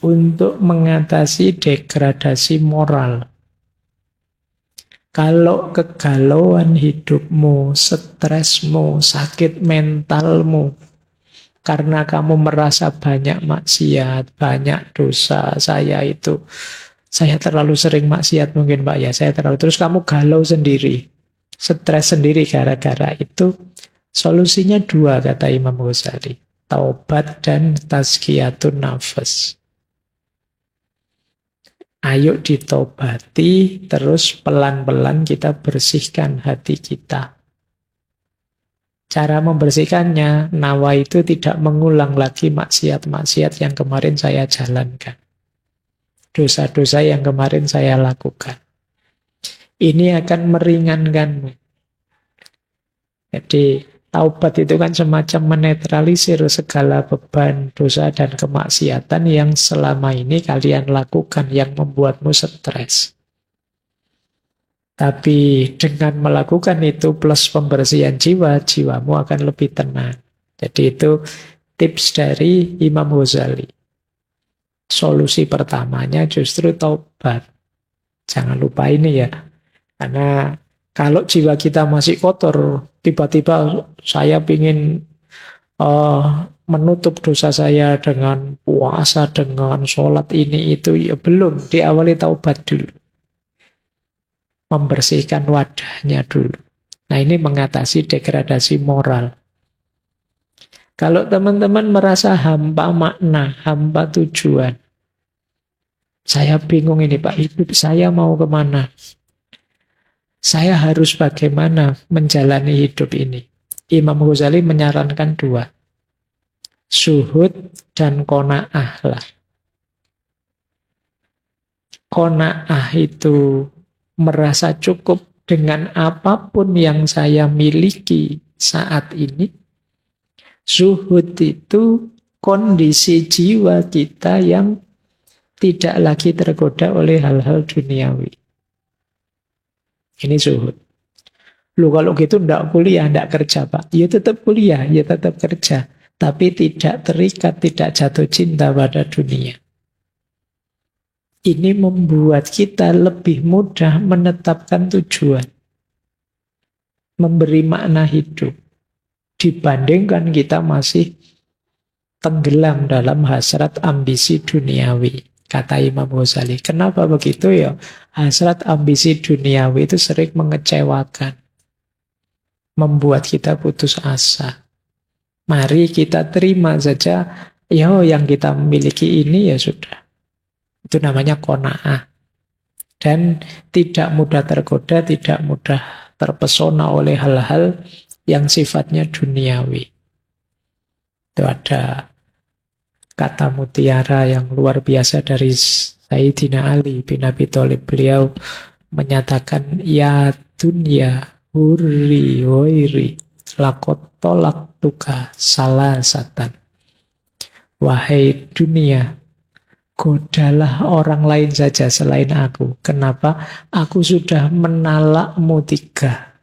untuk mengatasi degradasi moral. Kalau kegalauan hidupmu, stresmu, sakit mentalmu, karena kamu merasa banyak maksiat, banyak dosa, saya terlalu sering maksiat mungkin Pak ya, saya terlalu, terus kamu galau sendiri, stres sendiri gara-gara itu, solusinya dua kata Imam Ghazali, taubat dan tazkiyatun nafas. Ayo ditobati, terus pelan-pelan kita bersihkan hati kita. Cara membersihkannya, nawa itu tidak mengulang lagi maksiat-maksiat yang kemarin saya jalankan. Dosa-dosa yang kemarin saya lakukan. Ini akan meringankanmu. Jadi, taubat itu kan semacam menetralisir segala beban dosa dan kemaksiatan yang selama ini kalian lakukan yang membuatmu stres. Tapi dengan melakukan itu plus pembersihan jiwa, jiwamu akan lebih tenang. Jadi itu tips dari Imam Ghazali. Solusi pertamanya justru taubat. Jangan lupa ini ya. Karena kalau jiwa kita masih kotor, tiba-tiba saya ingin menutup dosa saya dengan puasa, dengan sholat ini itu, ya belum. Diawali taubat dulu. Membersihkan wadahnya dulu. Nah ini mengatasi degradasi moral. Kalau teman-teman merasa hampa makna, hampa tujuan, saya bingung ini Pak, hidup saya mau kemana? Saya harus bagaimana menjalani hidup ini? Imam Ghazali menyarankan dua. Zuhud dan qanaah lah. Qanaah itu merasa cukup dengan apapun yang saya miliki saat ini. Zuhud itu kondisi jiwa kita yang tidak lagi tergoda oleh hal-hal duniawi. Ini zuhud. Lu kalau gitu ndak kuliah, ndak kerja Pak. Ya tetap kuliah, ya tetap kerja. Tapi tidak terikat, tidak jatuh cinta pada dunia. Ini membuat kita lebih mudah menetapkan tujuan. Memberi makna hidup. Dibandingkan kita masih tenggelam dalam hasrat ambisi duniawi. Kata Imam Ghazali. Kenapa begitu ya? Hasrat ambisi duniawi itu sering mengecewakan. Membuat kita putus asa. Mari kita terima saja. Yang kita miliki ini ya sudah. Itu namanya qanaah. Dan tidak mudah tergoda, tidak mudah terpesona oleh hal-hal yang sifatnya duniawi. Itu ada kata mutiara yang luar biasa dari Sayyidina Ali bin Abi Thalib. Beliau menyatakan, ya dunya hurri wairi lakot tolak tuka salasatan. Wahai dunia, godalah orang lain saja selain aku. Kenapa? Aku sudah menalakmu 3.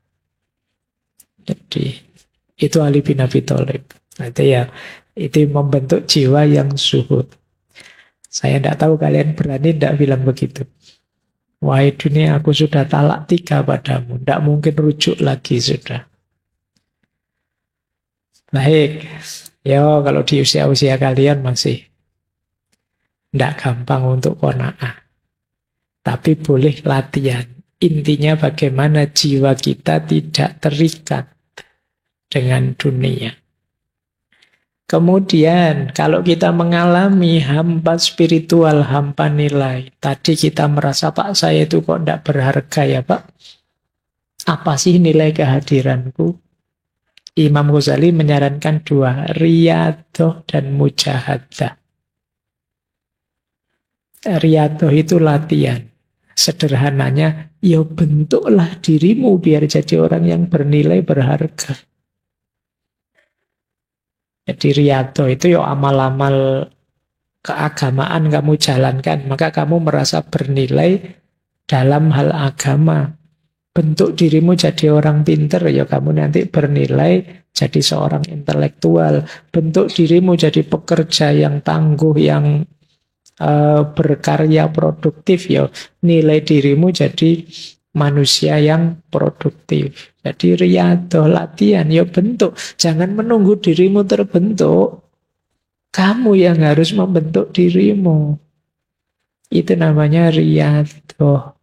Jadi itu Ali bin Abi Thalib. Nanti ya, itu membentuk jiwa yang zuhud. Saya tidak tahu kalian berani tidak bilang begitu. Wahai dunia, aku sudah talak 3 padamu. Tidak mungkin rujuk lagi sudah. Baik. Kalau di usia-usia kalian masih tidak gampang untuk qanaah. Tapi boleh latihan. Intinya bagaimana jiwa kita tidak terikat dengan dunia. Kemudian kalau kita mengalami hampa spiritual, hampa nilai. Tadi kita merasa, Pak saya itu kok tidak berharga ya Pak. Apa sih nilai kehadiranku? Imam Ghazali menyarankan 2, riyadhah dan mujahadah. Riyadhah itu latihan. Sederhananya, bentuklah dirimu biar jadi orang yang bernilai, berharga. Jadi riyadhah itu amal-amal keagamaan kamu jalankan, maka kamu merasa bernilai dalam hal agama. Bentuk dirimu jadi orang pinter, kamu nanti bernilai jadi seorang intelektual. Bentuk dirimu jadi pekerja yang tangguh, yang berkarya produktif, ya nilai dirimu jadi manusia yang produktif. Jadi riyadhah, latihan, ya bentuk. Jangan menunggu dirimu terbentuk. Kamu yang harus membentuk dirimu. Itu namanya riyadhah.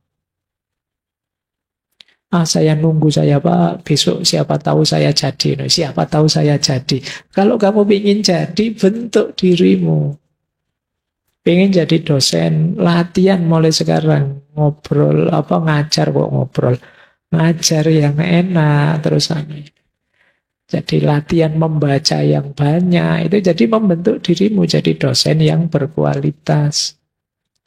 Saya nunggu saya Pak, besok siapa tahu saya jadi. No, siapa tahu saya jadi. Kalau kamu ingin jadi, bentuk dirimu. Pengen jadi dosen, latihan mulai sekarang. Ngobrol, ngajar kok ngobrol. Ngajar yang enak, terus jadi latihan membaca yang banyak. Itu jadi membentuk dirimu jadi dosen yang berkualitas.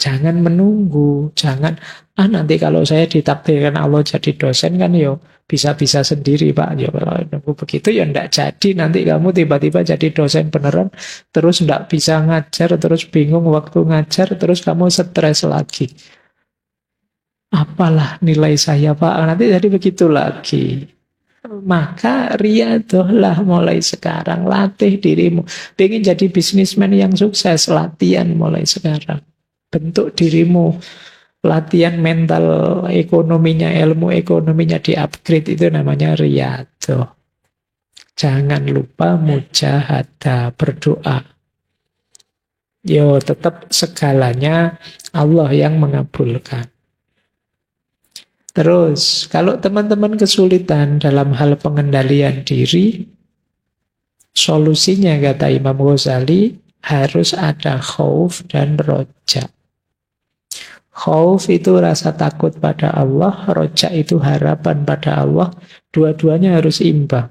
Jangan menunggu, jangan nanti kalau saya ditakdirkan Allah jadi dosen kan yo bisa-bisa sendiri Pak. Ya kalau nunggu begitu ya ndak jadi, nanti kamu tiba-tiba jadi dosen beneran terus ndak bisa ngajar, terus bingung waktu ngajar, terus kamu stres lagi. Apalah nilai saya Pak, nanti jadi begitu lagi. Maka riyadhahlah mulai sekarang, latih dirimu. Pengen jadi bisnismen yang sukses, latihan mulai sekarang. Bentuk dirimu, latihan mental ekonominya, ilmu ekonominya di-upgrade, itu namanya riyadhah. Jangan lupa mujahadah, berdoa. Yo, tetap segalanya Allah yang mengabulkan. Terus, kalau teman-teman kesulitan dalam hal pengendalian diri, solusinya kata Imam Ghazali, harus ada khauf dan roja. Khauf itu rasa takut pada Allah, roja itu harapan pada Allah. Dua-duanya harus imbang.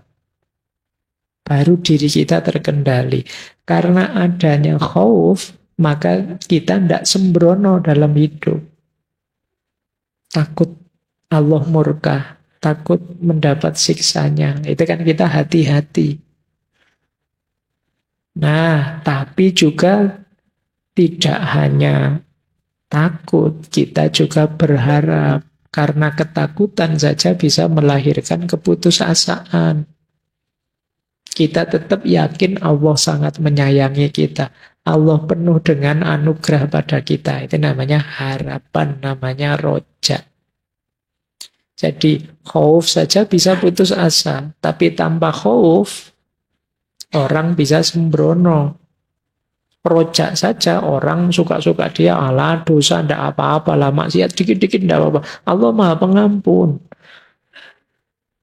Baru diri kita terkendali. Karena adanya khauf, maka kita tidak sembrono dalam hidup. Takut Allah murka, takut mendapat siksanya. Itu kan kita hati-hati. Nah, tapi juga tidak hanya takut, kita juga berharap. Karena ketakutan saja bisa melahirkan keputusasaan. Kita tetap yakin Allah sangat menyayangi kita. Allah penuh dengan anugerah pada kita. Itu namanya harapan, namanya roja. Jadi khauf saja bisa putus asa. Tapi tanpa khauf, orang bisa sembrono. Rojak saja orang suka-suka dia, ala dosa ndak apa-apa lah, maksiat dikit-dikit ndak apa-apa. Allah Maha Pengampun.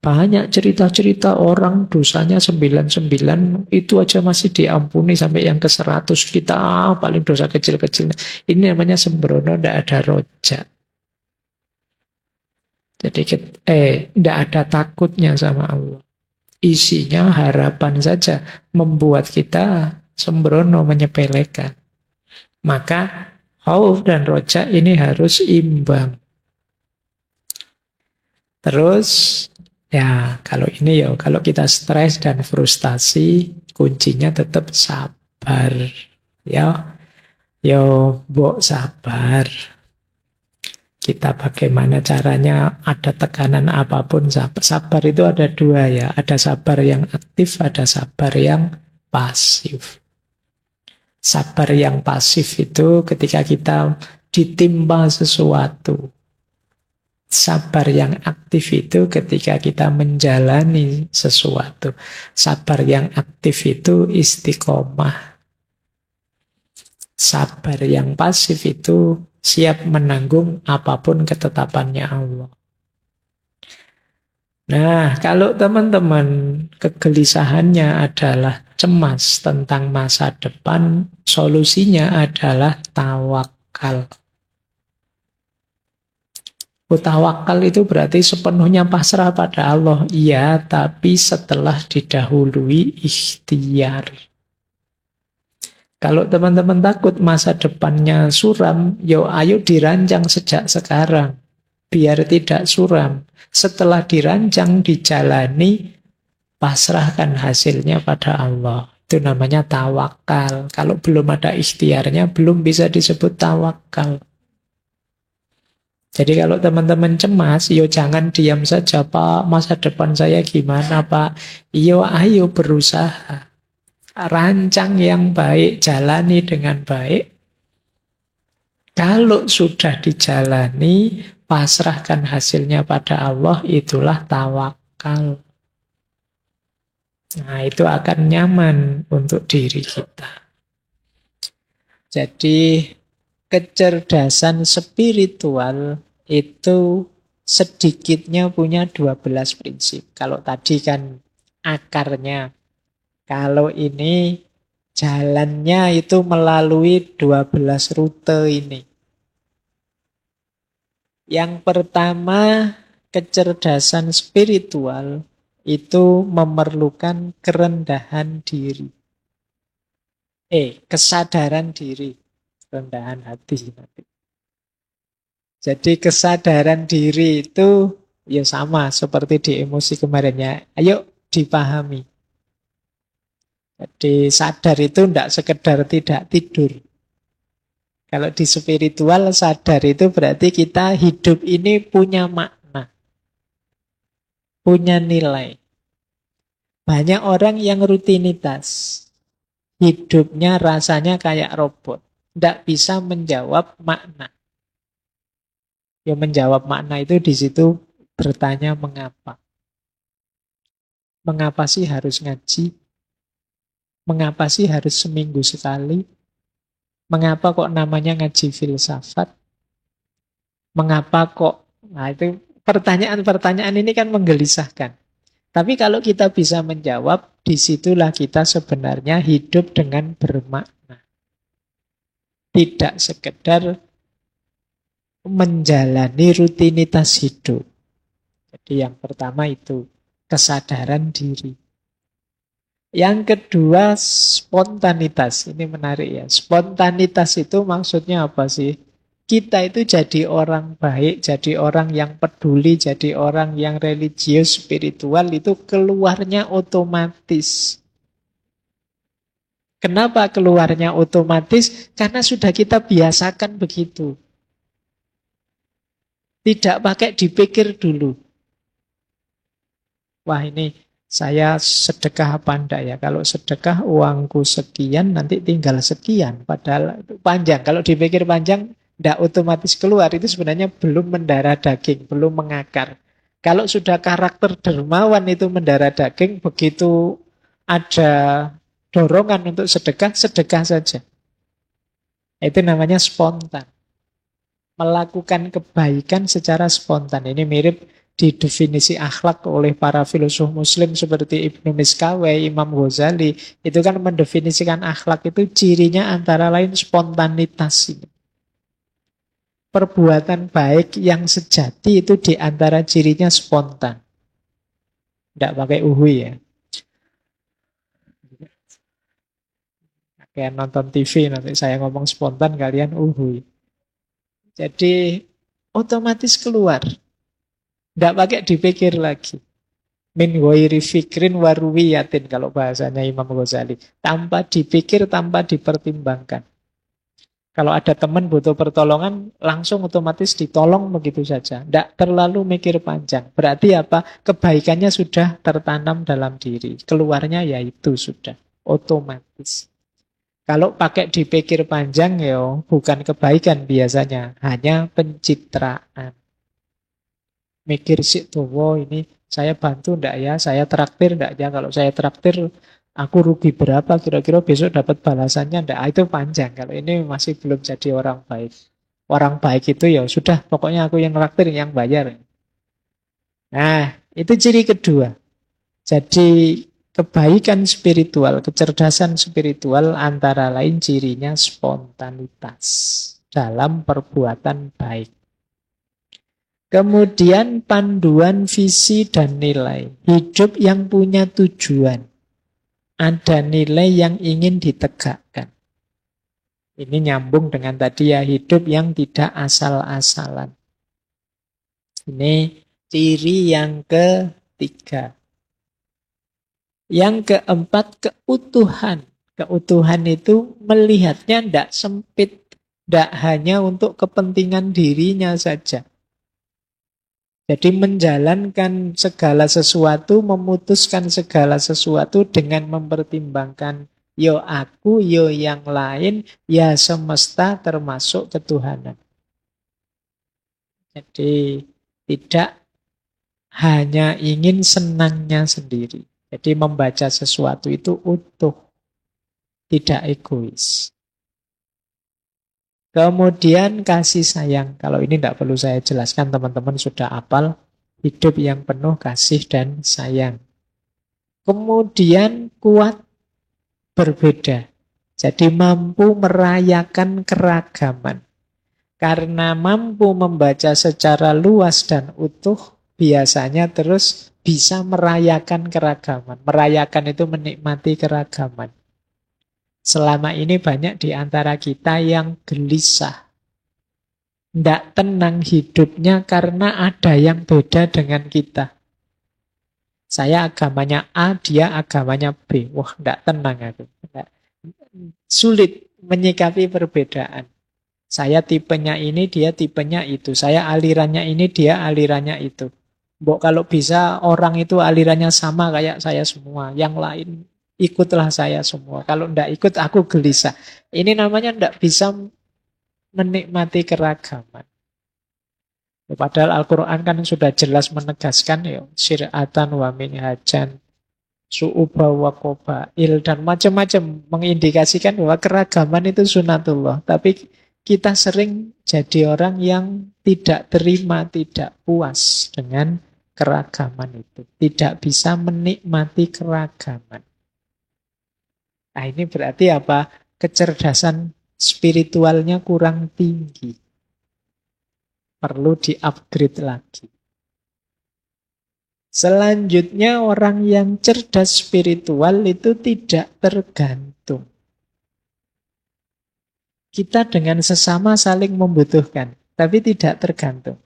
Banyak cerita-cerita orang dosanya 99 itu aja masih diampuni sampai yang ke 100 kita paling dosa kecil-kecil. Ini namanya sembrono, ndak ada rojak. Jadi ndak ada takutnya sama Allah. Isinya harapan saja, membuat kita sembrono, menyepelekan. Maka khauf dan roja ini harus imbang. Terus ya kalau ini ya, kalau kita stres dan frustasi, kuncinya tetap sabar. Ya, mbok sabar. Kita bagaimana caranya, ada tekanan apapun sabar. Sabar itu ada dua ya, ada sabar yang aktif, ada sabar yang pasif. Sabar yang pasif itu ketika kita ditimpa sesuatu. Sabar yang aktif itu ketika kita menjalani sesuatu. Sabar yang aktif itu istiqomah. Sabar yang pasif itu siap menanggung apapun ketetapannya Allah. Nah, kalau teman-teman kegelisahannya adalah cemas tentang masa depan, solusinya adalah tawakal. Tawakal itu berarti sepenuhnya pasrah pada Allah. Iya, tapi setelah didahului ikhtiar. Kalau teman-teman takut masa depannya suram, ayo dirancang sejak sekarang. Biar tidak suram. Setelah dirancang, dijalani, pasrahkan hasilnya pada Allah. Itu namanya tawakal. Kalau belum ada ikhtiarnya, belum bisa disebut tawakal. Jadi kalau teman-teman cemas, jangan diam saja, Pak. Masa depan saya gimana, Pak? Ayo berusaha. Rancang yang baik, jalani dengan baik. Kalau sudah dijalani, pasrahkan hasilnya pada Allah, itulah tawakal. Nah, itu akan nyaman untuk diri kita. Jadi, kecerdasan spiritual itu sedikitnya punya 12 prinsip. Kalau tadi kan akarnya, kalau ini jalannya itu melalui 12 rute ini. Yang pertama, kecerdasan spiritual itu memerlukan kerendahan diri. Kesadaran diri. Rendahan hati nanti. Jadi kesadaran diri itu ya sama seperti di emosi kemarinnya. Ayo dipahami. Jadi sadar itu tidak sekedar tidak tidur. Kalau di spiritual sadar itu berarti kita hidup ini punya makna. Punya nilai. Banyak orang yang rutinitas. Hidupnya rasanya kayak robot. Tidak bisa menjawab makna. Ya menjawab makna itu di situ bertanya mengapa. Mengapa sih harus ngaji? Mengapa sih harus seminggu sekali? Mengapa kok namanya ngaji filsafat? Mengapa kok? Nah itu pertanyaan-pertanyaan ini kan menggelisahkan. Tapi kalau kita bisa menjawab, disitulah kita sebenarnya hidup dengan bermakna. Tidak sekedar menjalani rutinitas hidup. Jadi yang pertama itu kesadaran diri. Yang kedua spontanitas. Ini menarik ya. Spontanitas itu maksudnya apa sih? Kita itu jadi orang baik, jadi orang yang peduli, jadi orang yang religius, spiritual itu keluarnya otomatis. Kenapa keluarnya otomatis? Karena sudah kita biasakan begitu. Tidak pakai dipikir dulu. Wah ini saya sedekah apa enggak ya? Kalau sedekah uangku sekian, nanti tinggal sekian. Padahal itu panjang. Kalau dipikir panjang, enggak otomatis keluar. Itu sebenarnya belum mendarah daging, belum mengakar. Kalau sudah karakter dermawan itu mendarah daging, begitu ada dorongan untuk sedekah, sedekah saja. Itu namanya spontan. Melakukan kebaikan secara spontan. Ini mirip didefinisi akhlak oleh para filosof muslim seperti Ibnu Miskawai, Imam Ghazali. Itu kan mendefinisikan akhlak itu cirinya antara lain spontanitas. Perbuatan baik yang sejati itu diantara cirinya spontan. Tidak pakai uhui ya. Kayak nonton TV, nanti saya ngomong spontan, kalian uhui. Jadi otomatis keluar. Tidak pakai dipikir lagi. Min ghairi fikrin waruwiyatin kalau bahasanya Imam Ghazali. Tanpa dipikir, tanpa dipertimbangkan. Kalau ada teman butuh pertolongan, langsung otomatis ditolong begitu saja. Tidak terlalu mikir panjang. Berarti apa? Kebaikannya sudah tertanam dalam diri. Keluarnya ya itu sudah. Otomatis. Kalau pakai dipikir panjang ya bukan kebaikan biasanya, hanya pencitraan. Mikir sih tuh, wow ini saya bantu ndak ya, saya traktir ndak ya, kalau saya traktir aku rugi berapa, kira-kira besok dapat balasannya ndak, itu panjang. Kalau ini masih belum jadi orang baik. Orang baik itu ya sudah, pokoknya aku yang traktir, yang bayar. Nah, itu ciri kedua. Jadi kebaikan spiritual, kecerdasan spiritual antara lain cirinya spontanitas dalam perbuatan baik. Kemudian panduan visi dan nilai. Hidup yang punya tujuan. Ada nilai yang ingin ditegakkan. Ini nyambung dengan tadi ya, hidup yang tidak asal-asalan. Ini ciri yang ketiga. Yang keempat, keutuhan. Keutuhan itu melihatnya tidak sempit, tidak hanya untuk kepentingan dirinya saja. Jadi menjalankan segala sesuatu, memutuskan segala sesuatu dengan mempertimbangkan Yo aku, yo yang lain, ya semesta termasuk ketuhanan. Jadi tidak hanya ingin senangnya sendiri. Jadi membaca sesuatu itu utuh, tidak egois. Kemudian kasih sayang. Kalau ini tidak perlu saya jelaskan, teman-teman sudah hafal. Hidup yang penuh kasih dan sayang. Kemudian kuat berbeda. Jadi mampu merayakan keragaman. Karena mampu membaca secara luas dan utuh, biasanya terus bisa merayakan keragaman. Merayakan itu menikmati keragaman. Selama ini banyak di antara kita yang gelisah. Tidak tenang hidupnya karena ada yang beda dengan kita. Saya agamanya A, dia agamanya B. Wah, tidak tenang aku. Sulit menyikapi perbedaan. Saya tipenya ini, dia tipenya itu. Saya alirannya ini, dia alirannya itu. Mbok kalau bisa orang itu alirannya sama kayak saya semua. Yang lain ikutlah saya semua. Kalau tidak ikut aku gelisah. Ini namanya tidak bisa menikmati keragaman. Padahal Al-Quran kan sudah jelas menegaskan ya, syir'atan wa minhajan, su'uba wa qabail, dan macam-macam mengindikasikan bahwa keragaman itu sunatullah. Tapi kita sering jadi orang yang tidak terima, tidak puas dengan keragaman itu. Tidak bisa menikmati keragaman. Nah ini berarti apa? Kecerdasan spiritualnya kurang tinggi. Perlu di-upgrade lagi. Selanjutnya orang yang cerdas spiritual itu tidak tergantung. Kita dengan sesama saling membutuhkan, tapi tidak tergantung.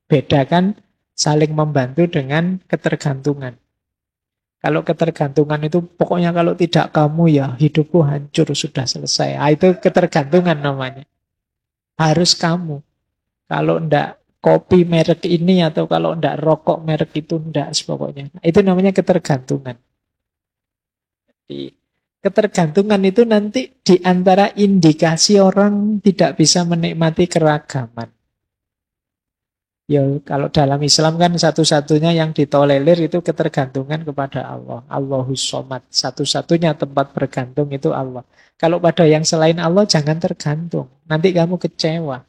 Bedakan saling membantu dengan ketergantungan. Kalau ketergantungan itu pokoknya kalau tidak kamu ya hidupku hancur, sudah selesai. Nah, itu ketergantungan namanya. Harus kamu. Kalau ndak kopi merek ini atau kalau ndak rokok merek itu ndak pokoknya. Itu namanya ketergantungan. Jadi, ketergantungan itu nanti di antara indikasi orang tidak bisa menikmati keragaman. Ya, kalau dalam Islam kan satu-satunya yang ditolerir itu ketergantungan kepada Allah. Allahus Somad. Satu-satunya tempat bergantung itu Allah. Kalau pada yang selain Allah jangan tergantung. Nanti kamu kecewa.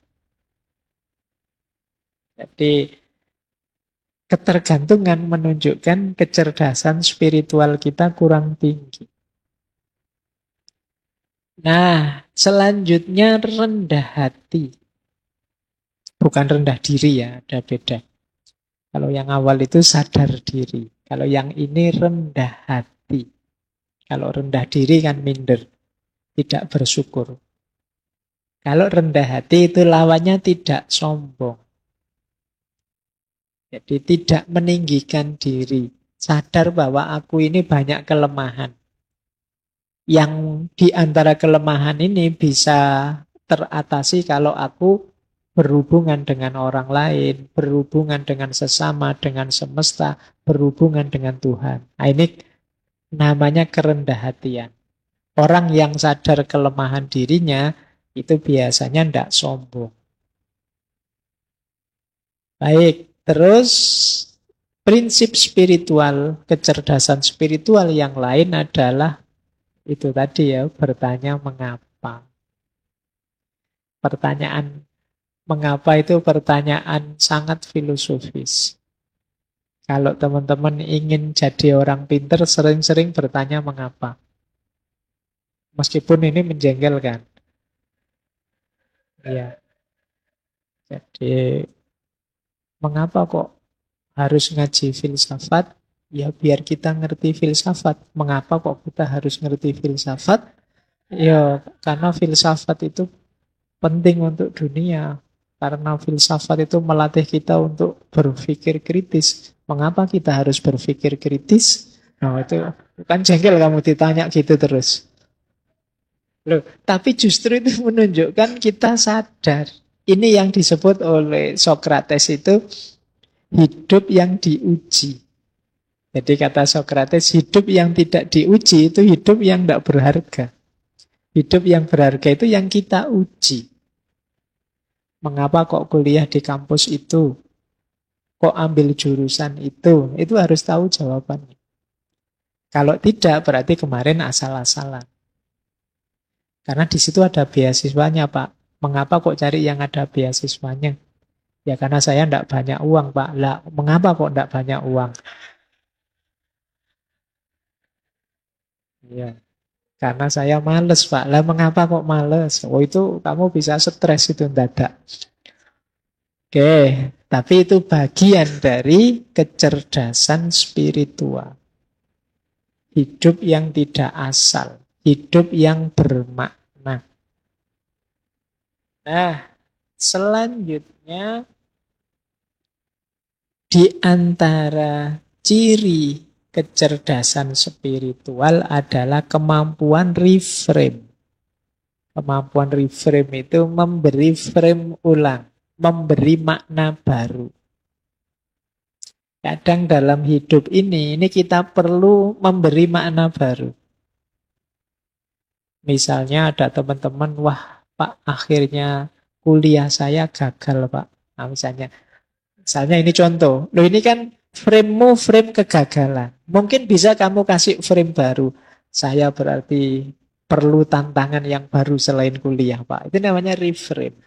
Jadi ketergantungan menunjukkan kecerdasan spiritual kita kurang tinggi. Nah, selanjutnya rendah hati. Bukan rendah diri ya, ada beda. Kalau yang awal itu sadar diri. Kalau yang ini rendah hati. Kalau rendah diri kan minder. Tidak bersyukur. Kalau rendah hati itu lawannya tidak sombong. Jadi tidak meninggikan diri. Sadar bahwa aku ini banyak kelemahan. Yang di antara kelemahan ini bisa teratasi kalau aku berhubungan dengan orang lain, berhubungan dengan sesama, dengan semesta, berhubungan dengan Tuhan. Nah, ini namanya kerendah hatian. Orang yang sadar kelemahan dirinya itu biasanya tidak sombong. Baik, terus prinsip spiritual, kecerdasan spiritual yang lain adalah itu tadi ya, bertanya mengapa. Pertanyaan mengapa itu pertanyaan sangat filosofis. Kalau teman-teman ingin jadi orang pintar, sering-sering bertanya mengapa. Meskipun ini menjengkelkan. Ya. Jadi mengapa kok harus ngaji filsafat? Ya biar kita ngerti filsafat. Mengapa kok kita harus ngerti filsafat? Ya karena filsafat itu penting untuk dunia. Karena filsafat itu melatih kita untuk berpikir kritis. Mengapa kita harus berpikir kritis? Nah itu kan jengkel kamu ditanya gitu terus. Loh, tapi justru itu menunjukkan kita sadar. Ini yang disebut oleh Sokrates itu hidup yang diuji. Jadi kata Sokrates, hidup yang tidak diuji itu hidup yang tidak berharga. Hidup yang berharga itu yang kita uji. Mengapa kok kuliah di kampus itu? Kok ambil jurusan itu? Itu harus tahu jawabannya. Kalau tidak, berarti kemarin asal-asalan. Karena di situ ada beasiswanya, Pak. Mengapa kok cari yang ada beasiswanya? Ya karena saya tidak banyak uang, Pak. Lah, mengapa kok tidak banyak uang? Ya, karena saya males, Pak. Lah, mengapa kok males? Oh, itu kamu bisa stres itu mendadak. Oke, tapi itu bagian dari kecerdasan spiritual. Hidup yang tidak asal. Hidup yang bermakna. Nah, selanjutnya di antara ciri kecerdasan spiritual adalah kemampuan reframe. Kemampuan reframe itu memberi frame ulang, memberi makna baru. Kadang dalam hidup ini kita perlu memberi makna baru. Misalnya ada teman-teman, wah Pak, akhirnya kuliah saya gagal Pak. Nah, misalnya ini contoh. Loh ini kan frame-mu frame kegagalan. Mungkin bisa kamu kasih frame baru. Saya berarti perlu tantangan yang baru selain kuliah Pak. Itu namanya reframe.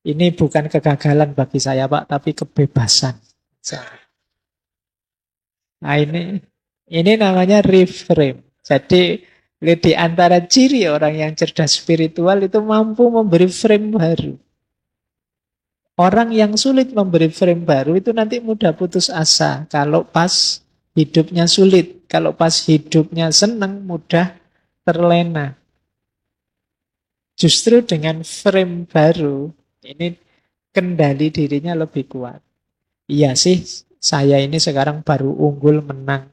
Ini bukan kegagalan bagi saya Pak, tapi kebebasan. Nah ini namanya reframe. Jadi di antara ciri orang yang cerdas spiritual itu mampu memberi frame baru. Orang yang sulit memberi frame baru itu nanti mudah putus asa. Kalau pas hidupnya sulit, kalau pas hidupnya senang, mudah terlena. Justru dengan frame baru, ini kendali dirinya lebih kuat. Iya sih, saya ini sekarang baru unggul menang.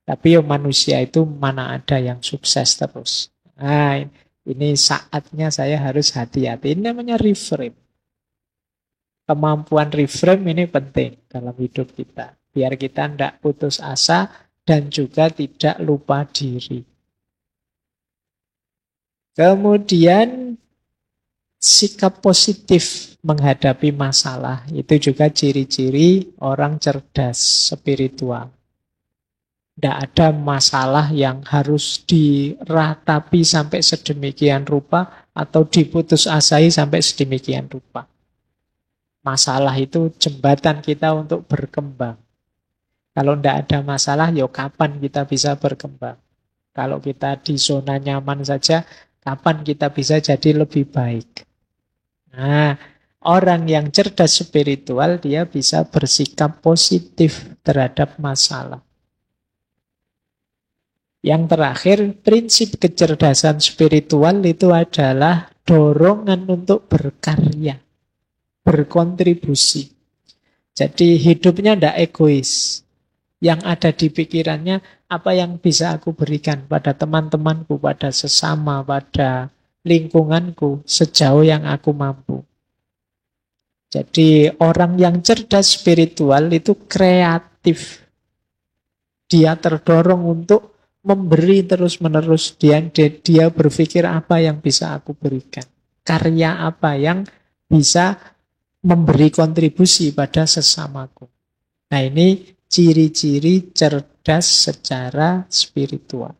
Tapi manusia itu mana ada yang sukses terus. Nah, ini saatnya saya harus hati-hati. Ini namanya reframe. Kemampuan reframe ini penting dalam hidup kita. Biar kita tidak putus asa dan juga tidak lupa diri. Kemudian sikap positif menghadapi masalah. Itu juga ciri-ciri orang cerdas spiritual. Tidak ada masalah yang harus diratapi sampai sedemikian rupa atau diputus asai sampai sedemikian rupa. Masalah itu jembatan kita untuk berkembang. Kalau tidak ada masalah, ya kapan kita bisa berkembang? Kalau kita di zona nyaman saja, kapan kita bisa jadi lebih baik? Nah, orang yang cerdas spiritual, dia bisa bersikap positif terhadap masalah. Yang terakhir, prinsip kecerdasan spiritual itu adalah dorongan untuk berkarya, berkontribusi. Jadi hidupnya tidak egois. Yang ada di pikirannya, apa yang bisa aku berikan pada teman-temanku, pada sesama, pada lingkunganku, sejauh yang aku mampu. Jadi orang yang cerdas spiritual itu kreatif. Dia terdorong untuk memberi terus-menerus. Dia berpikir apa yang bisa aku berikan. Karya apa yang bisa memberi kontribusi pada sesamaku. Nah ini ciri-ciri cerdas secara spiritual.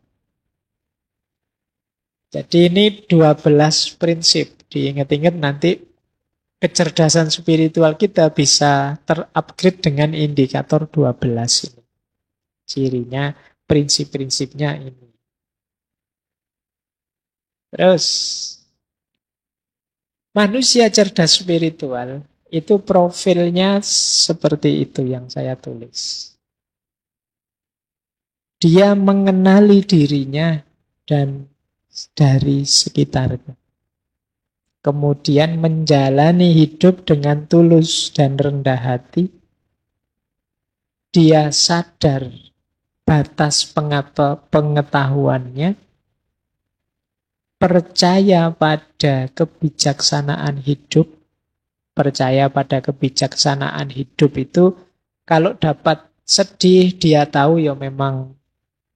Jadi ini 12 prinsip. Diingat-ingat nanti kecerdasan spiritual kita bisa terupgrade dengan indikator 12 ini. Cirinya, prinsip-prinsipnya ini. Terus, manusia cerdas spiritual itu profilnya seperti itu yang saya tulis. Dia mengenali dirinya dan dari sekitarnya. Kemudian menjalani hidup dengan tulus dan rendah hati. Dia sadar batas pengetahuannya, percaya pada kebijaksanaan hidup. Percaya pada kebijaksanaan hidup itu kalau dapat Sedih, dia tahu ya memang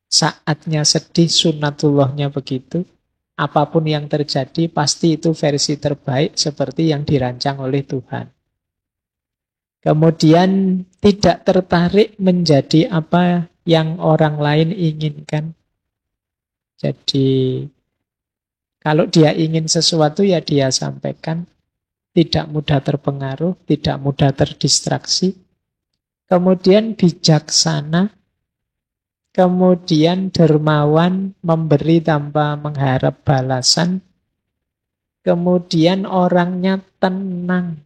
saatnya sedih, sunatullahnya begitu. Apapun yang terjadi, pasti itu versi terbaik seperti yang dirancang oleh Tuhan. Kemudian tidak tertarik menjadi apa yang orang lain inginkan. Jadi kalau dia ingin sesuatu ya dia sampaikan. Tidak mudah terpengaruh, tidak mudah terdistraksi. Kemudian bijaksana. Kemudian dermawan, memberi tanpa mengharap balasan. Kemudian orangnya tenang.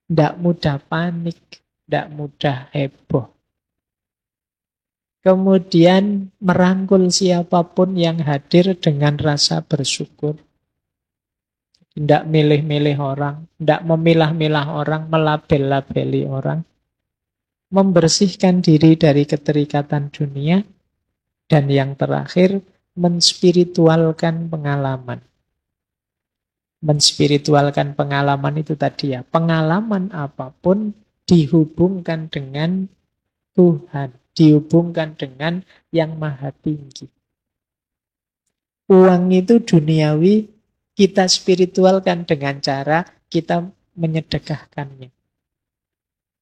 Tidak mudah panik, tidak mudah heboh. Kemudian merangkul siapapun yang hadir dengan rasa bersyukur. Tidak milih-milih orang, tidak memilah-milah orang, melabel-labeli orang. Membersihkan diri dari keterikatan dunia. Dan yang terakhir, menspiritualkan pengalaman. Menspiritualkan pengalaman itu tadi ya. Pengalaman apapun dihubungkan dengan Tuhan. Dihubungkan dengan yang maha tinggi. Uang itu duniawi, kita spiritualkan dengan cara kita menyedekahkannya.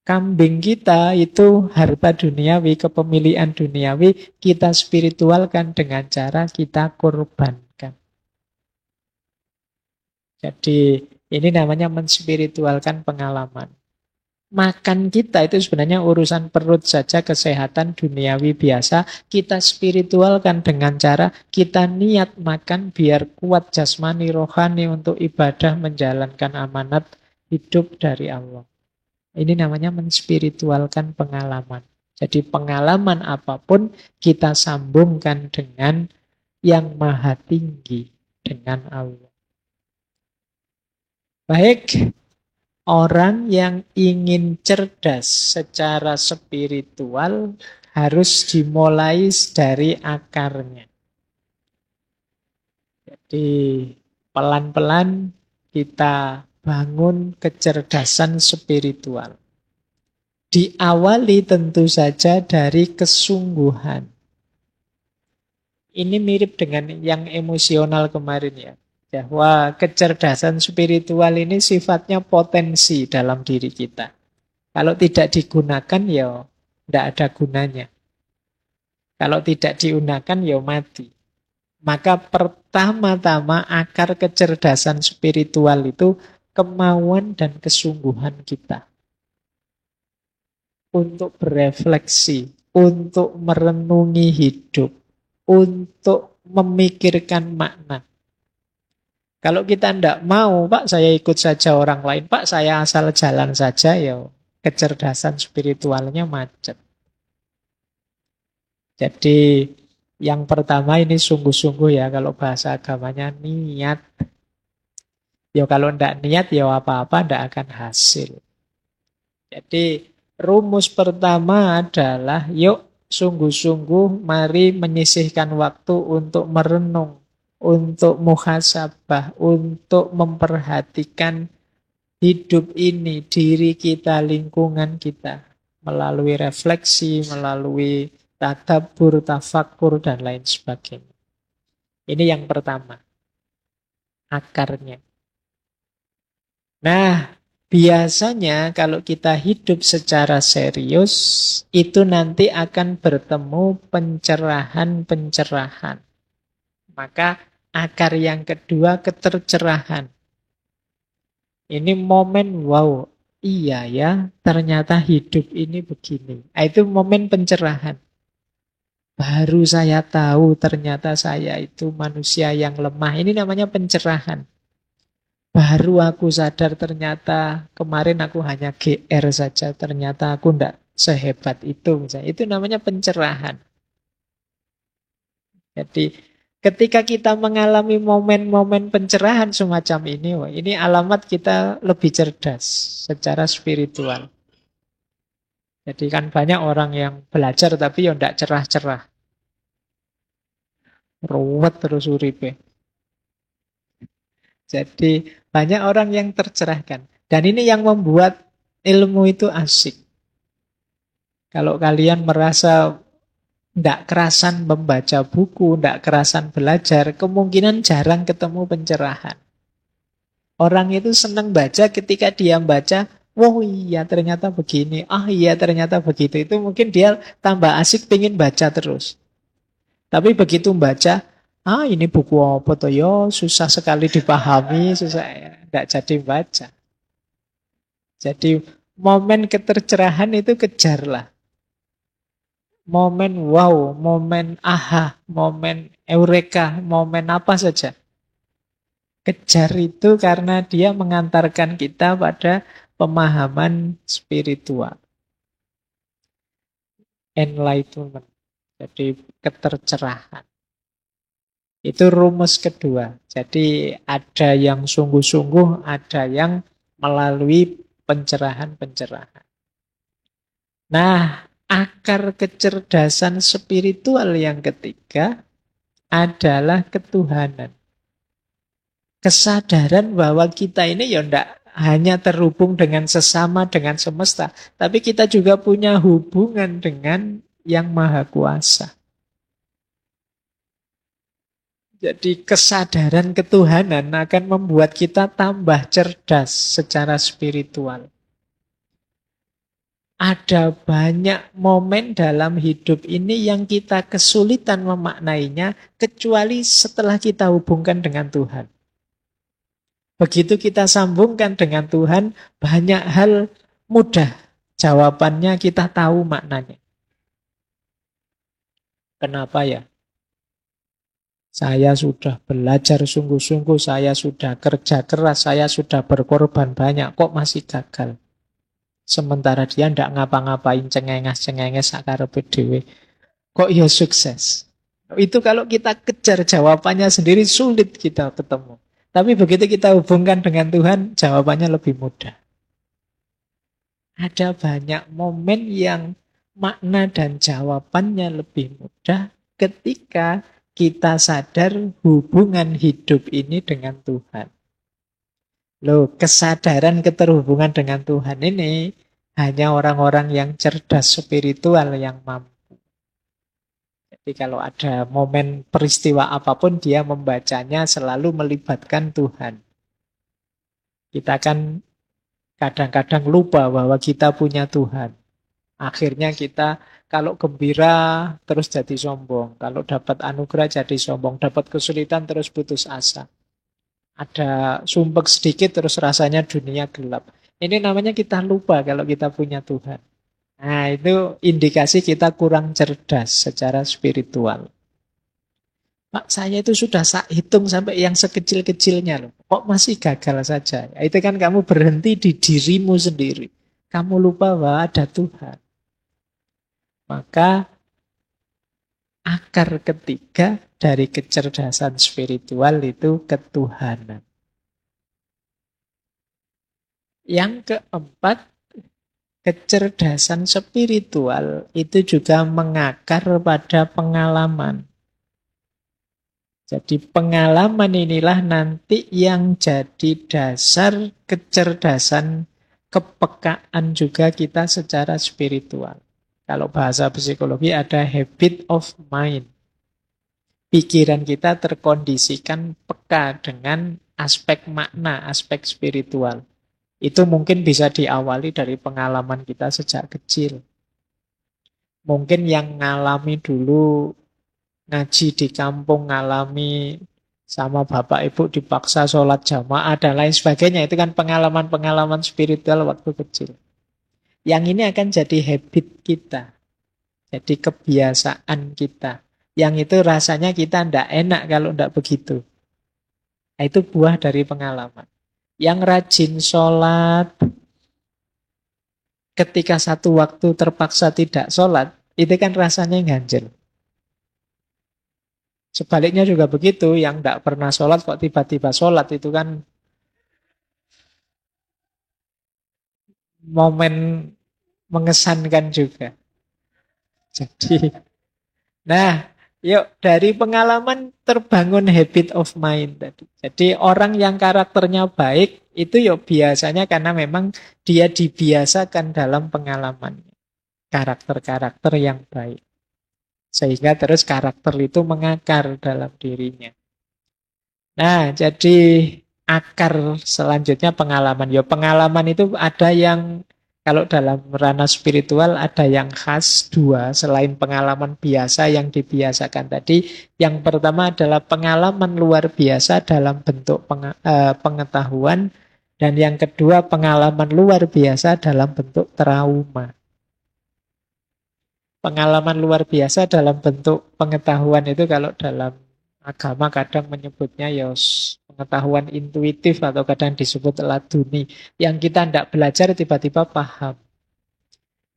Kambing kita itu harta duniawi, kepemilikan duniawi, kita spiritualkan dengan cara kita korbankan. Jadi ini namanya menspiritualkan pengalaman. Makan kita itu sebenarnya urusan perut saja, kesehatan duniawi biasa. Kita spiritualkan dengan cara kita niat makan biar kuat jasmani rohani untuk ibadah menjalankan amanat hidup dari Allah. Ini namanya menspiritualkan pengalaman. Jadi pengalaman apapun kita sambungkan dengan yang maha tinggi, dengan Allah. Baik. Orang yang ingin cerdas secara spiritual harus dimulai dari akarnya. Jadi pelan-pelan kita bangun kecerdasan spiritual. Diawali tentu saja dari kesungguhan. Ini mirip dengan yang emosional kemarin ya. Bahwa kecerdasan spiritual ini sifatnya potensi dalam diri kita. Kalau tidak digunakan ya tidak ada gunanya. Kalau tidak digunakan ya mati. Maka pertama-tama akar kecerdasan spiritual itu kemauan dan kesungguhan kita. Untuk berefleksi, untuk merenungi hidup, untuk memikirkan makna. Kalau kita tidak mau, Pak, saya ikut saja orang lain, Pak, saya asal jalan saja, ya kecerdasan spiritualnya macet. Jadi yang pertama ini sungguh-sungguh ya, kalau bahasa agamanya niat. Ya kalau tidak niat, ya apa-apa tidak akan hasil. Jadi rumus pertama adalah, yuk sungguh-sungguh mari menyisihkan waktu untuk merenung. Untuk muhasabah, untuk memperhatikan hidup ini, diri kita, lingkungan kita. Melalui refleksi, melalui tadabbur, tafakkur, dan lain sebagainya. Ini yang pertama. Akarnya. Nah, biasanya kalau kita hidup secara serius, itu nanti akan bertemu pencerahan-pencerahan. Maka akar yang kedua ketercerahan. Ini momen wow, iya ya, ternyata hidup ini begini. Itu momen pencerahan. Baru saya tahu ternyata saya itu manusia yang lemah. Ini namanya pencerahan. Baru aku sadar ternyata kemarin aku hanya GR saja. Ternyata aku tidak sehebat itu. Misalnya. Itu namanya pencerahan. Jadi ketika kita mengalami momen-momen pencerahan semacam ini, wah, ini alamat kita lebih cerdas secara spiritual. Jadi kan banyak orang yang belajar tapi ya tidak cerah-cerah. Ruwet terus uripe. Jadi banyak orang yang tercerahkan. Dan ini yang membuat ilmu itu asik. Kalau kalian merasa tidak kerasan membaca buku, tidak kerasan belajar, kemungkinan jarang ketemu pencerahan. Orang itu senang baca ketika dia baca, oh iya ternyata begini, ah iya ternyata begitu. Itu mungkin dia tambah asik pengen baca terus. Tapi begitu baca, ah ini buku apa tuh yo, susah sekali dipahami, susah ya, tidak jadi baca. Jadi momen ketercerahan itu kejarlah. Momen wow, momen aha, momen eureka, momen apa saja. Kejar itu karena dia mengantarkan kita pada pemahaman spiritual. Enlightenment. Jadi ketercerahan. Itu rumus kedua. Jadi ada yang sungguh-sungguh, ada yang melalui pencerahan-pencerahan. Nah, akar kecerdasan spiritual yang ketiga adalah ketuhanan. Kesadaran bahwa kita ini ya ndak hanya terhubung dengan sesama, dengan semesta, tapi kita juga punya hubungan dengan yang maha kuasa. Jadi kesadaran ketuhanan akan membuat kita tambah cerdas secara spiritual. Ada banyak momen dalam hidup ini yang kita kesulitan memaknainya kecuali setelah kita hubungkan dengan Tuhan. Begitu kita sambungkan dengan Tuhan, banyak hal mudah. Jawabannya kita tahu maknanya. Kenapa ya? Saya sudah belajar sungguh-sungguh, saya sudah kerja keras, saya sudah berkorban banyak, kok masih gagal? Sementara dia tidak ngapa-ngapain, cengenges-cengenges akarepe dhewe. Kok ya sukses? Itu kalau kita kejar jawabannya sendiri sulit kita ketemu. Tapi begitu kita hubungkan dengan Tuhan, jawabannya lebih mudah. Ada banyak momen yang makna dan jawabannya lebih mudah ketika kita sadar hubungan hidup ini dengan Tuhan. Loh, kesadaran keterhubungan dengan Tuhan ini hanya orang-orang yang cerdas spiritual yang mampu. Jadi kalau ada momen peristiwa apapun, dia membacanya selalu melibatkan Tuhan. Kita kan kadang-kadang lupa bahwa kita punya Tuhan. Akhirnya kita kalau gembira terus jadi sombong. Kalau dapat anugerah jadi sombong. Dapat kesulitan terus putus asa. Ada sumpek sedikit terus rasanya dunia gelap. Ini namanya kita lupa kalau kita punya Tuhan. Nah, itu indikasi kita kurang cerdas secara spiritual. Pak, saya itu sudah hitung sampai yang sekecil-kecilnya loh. Kok masih gagal saja? Ya, itu kan kamu berhenti di dirimu sendiri. Kamu lupa bahwa ada Tuhan. Maka akar ketiga dari kecerdasan spiritual itu ketuhanan. Yang keempat, kecerdasan spiritual itu juga mengakar pada pengalaman. Jadi pengalaman inilah nanti yang jadi dasar kecerdasan, kepekaan juga kita secara spiritual. Kalau bahasa psikologi ada habit of mind. Pikiran kita terkondisikan peka dengan aspek makna, aspek spiritual. Itu mungkin bisa diawali dari pengalaman kita sejak kecil. Mungkin yang ngalami dulu ngaji di kampung, ngalami sama bapak ibu dipaksa sholat jamaah dan lain sebagainya. Itu kan pengalaman-pengalaman spiritual waktu kecil. Yang ini akan jadi habit kita. Jadi kebiasaan kita. Yang itu rasanya kita tidak enak kalau tidak begitu. Nah, itu buah dari pengalaman. Yang rajin sholat, ketika satu waktu terpaksa tidak sholat, itu kan rasanya ganjel. Sebaliknya juga begitu, yang tidak pernah sholat kok tiba-tiba sholat, itu kan momen mengesankan juga. Jadi, nah, yuk dari pengalaman terbangun habit of mind tadi. Jadi orang yang karakternya baik itu yuk biasanya karena memang dia dibiasakan dalam pengalamannya. karakter-karakter yang baik. Sehingga terus karakter itu mengakar dalam dirinya. Nah, jadi akar selanjutnya pengalaman. Ya, pengalaman itu ada yang, kalau dalam ranah spiritual ada yang khas dua, selain pengalaman biasa yang dibiasakan tadi. Yang pertama adalah pengalaman luar biasa dalam bentuk pengetahuan. Dan yang kedua pengalaman luar biasa dalam bentuk trauma. Pengalaman luar biasa dalam bentuk pengetahuan itu kalau dalam agama kadang menyebutnya ya pengetahuan intuitif atau kadang disebut laduni. Yang kita tidak belajar tiba-tiba paham.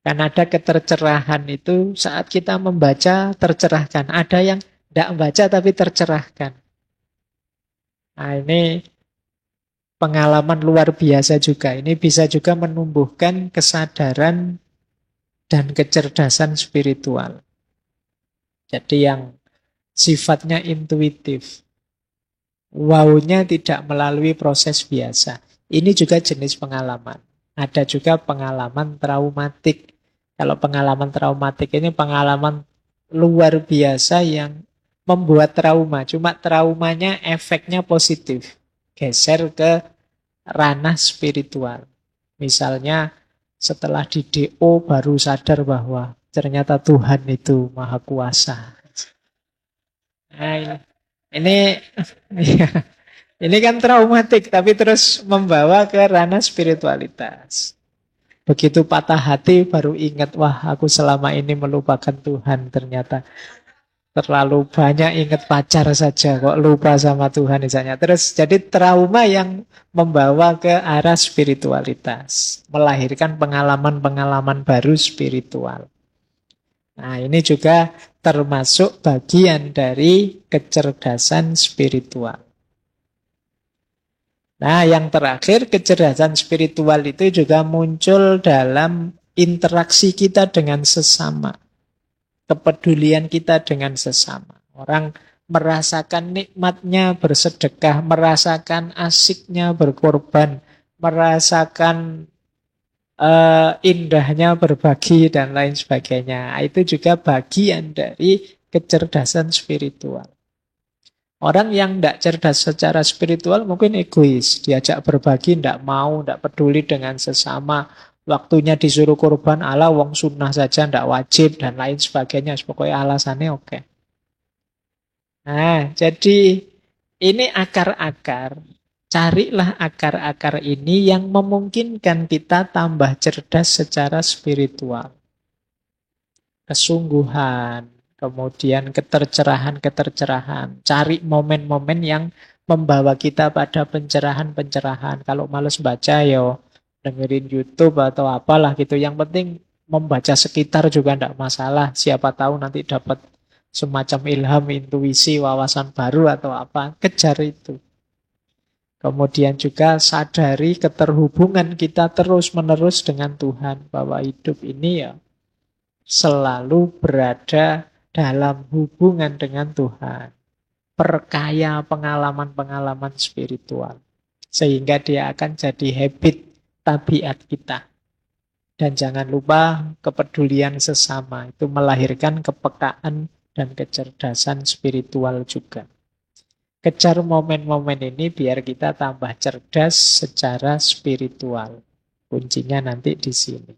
Kan ada ketercerahan itu saat kita membaca tercerahkan. Ada yang tidak membaca tapi tercerahkan. Nah, ini pengalaman luar biasa juga. Ini bisa juga menumbuhkan kesadaran dan kecerdasan spiritual. Jadi yang sifatnya intuitif. Wow-nya tidak melalui proses biasa. Ini juga jenis pengalaman. Ada juga pengalaman traumatik. Kalau pengalaman traumatik ini pengalaman luar biasa yang membuat trauma. Cuma traumanya efeknya positif. Geser ke ranah spiritual. Misalnya setelah di DO baru sadar bahwa ternyata Tuhan itu maha kuasa. Nah, ini ini kan traumatik, tapi terus membawa ke ranah spiritualitas. Begitu patah hati baru ingat, wah aku selama ini melupakan Tuhan ternyata. Terlalu banyak ingat pacar saja kok lupa sama Tuhan misalnya. Terus jadi trauma yang membawa ke arah spiritualitas. Melahirkan pengalaman-pengalaman baru spiritual. Nah, ini juga termasuk bagian dari kecerdasan spiritual. Nah, yang terakhir, kecerdasan spiritual itu juga muncul dalam interaksi kita dengan sesama. Kepedulian kita dengan sesama. Orang merasakan nikmatnya bersedekah, merasakan asiknya berkorban, merasakan indahnya berbagi dan lain sebagainya. Itu juga bagian dari kecerdasan spiritual. Orang yang tidak cerdas secara spiritual mungkin egois. Diajak berbagi, tidak mau, tidak peduli dengan sesama. Waktunya disuruh korban, ala wong sunnah saja, tidak wajib, dan lain sebagainya. Pokoknya alasannya oke. Nah, jadi ini akar-akar. Carilah akar-akar ini yang memungkinkan kita tambah cerdas secara spiritual. Kesungguhan, kemudian ketercerahan-ketercerahan. Cari momen-momen yang membawa kita pada pencerahan-pencerahan. Kalau males baca, yo dengerin YouTube atau apalah gitu. Yang penting membaca sekitar juga tidak masalah. Siapa tahu nanti dapat semacam ilham, intuisi, wawasan baru atau apa. Kejar itu. Kemudian juga sadari keterhubungan kita terus-menerus dengan Tuhan. Bahwa hidup ini ya selalu berada dalam hubungan dengan Tuhan. Perkaya pengalaman-pengalaman spiritual. Sehingga dia akan jadi habit tabiat kita. Dan jangan lupa kepedulian sesama. Itu melahirkan kepekaan dan kecerdasan spiritual juga. Kejar momen-momen ini biar kita tambah cerdas secara spiritual. Kuncinya nanti di sini.